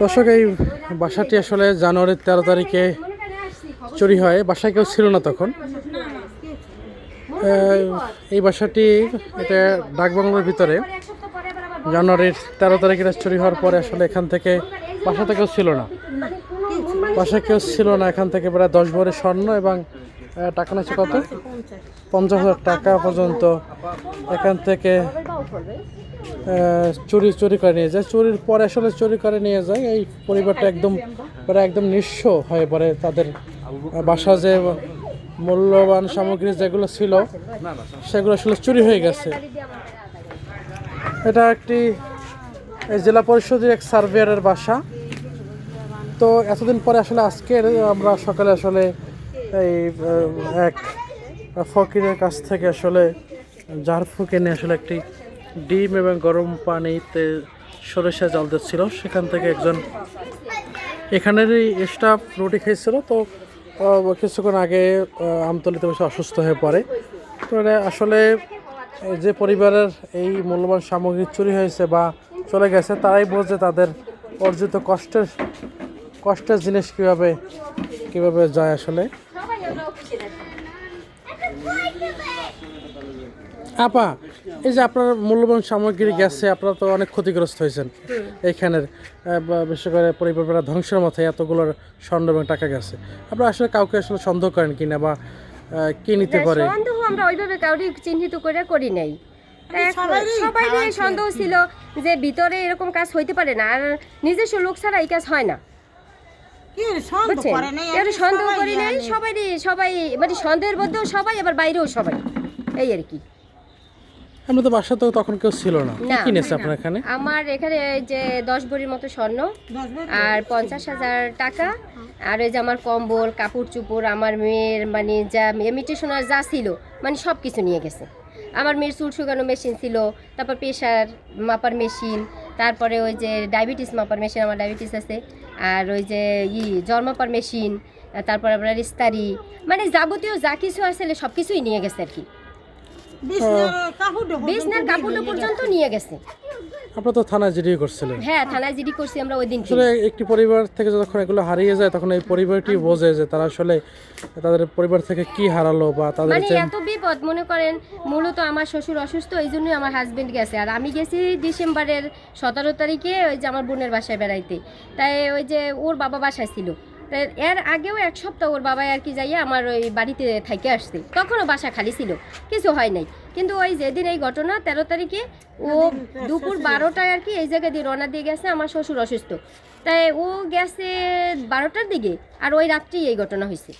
দর্শক, এই বাসাটি আসলে জানুয়ারির 13 তারিখে চুরি হয়। বাসায় কেউ ছিল না তখন। এই বাসাটি এটা ডাকবাংলোর ভিতরে জানুয়ারির 13 তারিখে চুরি হওয়ার পরে আসলে এখান থেকে বাসাতে কেউ ছিল না। বাসায় কেউ ছিল না। এখান থেকে প্রায় 10 ভরি স্বর্ণ এবং টাকা নিচ্ছে কত 50,000 টাকা পর্যন্ত এখান থেকে চুরি করে নিয়ে যায়। চুরির পরে আসলে চুরি করে নিয়ে যায়। এই পরিবারটা একদম নিঃস্ব হয়ে পড়ে। তাদের বাসা যে মূল্যবান সামগ্রী যেগুলো ছিল সেগুলো আসলে চুরি হয়ে গেছে। এটা একটি জেলা পরিষদের এক সার্ভেয়ারের বাসা। তো এতদিন পরে আসলে আজকে আমরা সকালে আসলে এই এক ফকিরের কাছ থেকে আসলে ঝাড়ফুঁক এনে আসলে একটি ডিম এবং গরম পানিতে সরিষা জল দিচ্ছিল। সেখান থেকে একজন এখানেরই স্টাফ রুটি খেয়েছিল। তো কিছুক্ষণ আগে আমতলিতে বসে অসুস্থ হয়ে পড়ে। তো আসলে যে পরিবারের এই মূল্যবান সামগ্রী চুরি হয়েছে বা চলে গেছে তারাই বোঝে তাদের অর্জিত কষ্টের জিনিস কিভাবে যায়। আসলে আপা, এই যে আপনার মূল্যবান সামগ্রী গেছে, আপনারা তো অনেক ক্ষতিগ্রস্ত হয়েছেন এইখানের, বিশেষ করে পরিবারটা ধ্বংসের মধ্যে এতগুলোর স্বর্ণ এবং টাকা গেছে। আপনারা আসলে কাউকে আসলে সন্দেহ করেন কিনা বা কি নিতে পারে? সন্দেহ আমরা ওইভাবে কাউকে চিহ্নিত করি নাই। সবাই সন্দেহ ছিল যে ভিতরে এরকম কাজ হইতে পারে না, আর নিজস্ব লোক ছাড়া এই কাজ হয় না। সন্দেহ করি নাই, সবাই মানে সন্দেহের মধ্যেও সবাই, আবার বাইরেও সবাই, এই আর কি। আমরা তো বাসাতেও তখন কেউ ছিল না। কি কিনেছে আপনার এখানে? আমার এখানে যে 10 ভরির মতো স্বর্ণ আর 50,000 টাকা, আর ওই যে আমার কম্বল, কাপড় চুপড়, আমার মেয়ের মানে যা ইমিটেশনার যা ছিল মানে সব কিছু নিয়ে গেছে। আমার মেয়ের চুল শুকানো মেশিন ছিল, তারপর প্রেশার মাপার মেশিন, তারপরে ওই যে ডায়াবেটিস মাপার মেশিন, আমার ডায়াবেটিস আছে, আর ওই যে জ্বর মাপার মেশিন, তারপর আপনার ইস্তারি, মানে যাবতীয় যা কিছু আসলে সব কিছুই নিয়ে গেছে আর কি। বিছনার কাপড় পর্যন্ত নিয়ে গেছে। আপনারা তো থানায় জিডি করছিলেন? হ্যাঁ, থানায় জিডি করছি আমরা ওই দিন। আসলে একটি পরিবার থেকে যখন এগুলো হারিয়ে যায় তখন এই পরিবারটি বোঝে যে তারা আসলে তাদের পরিবার থেকে কি হারালো বা তাদের মানে এত বিপদ। মনে করেন মূলত আমার শ্বশুর অসুস্থ, এই জন্যই আমার হাজবেন্ড গেছে, আর আমি গেছি ডিসেম্বরের 17 তারিখে ওই যে আমার বোনের বাসায় বেড়াইতে। তাই ওই যে ওর বাবা বাসায় ছিল, এর আগেও 1 সপ্তাহ ওর বাবা আর কি যাইয়া আমার ওই বাড়িতে থেকে আসছে, তখনও বাসা খালি ছিল, কিছু হয় নাই। কিন্তু ওই যেদিন এই ঘটনা 13 তারিখে ও দুপুর 12টায় আর কি এই জায়গা দিয়ে রওনা দিয়ে গেছে। আমার শ্বশুর অসুস্থ, তাই ও গেছে 12টার দিকে, আর ওই রাত্রেই এই ঘটনা হয়েছে।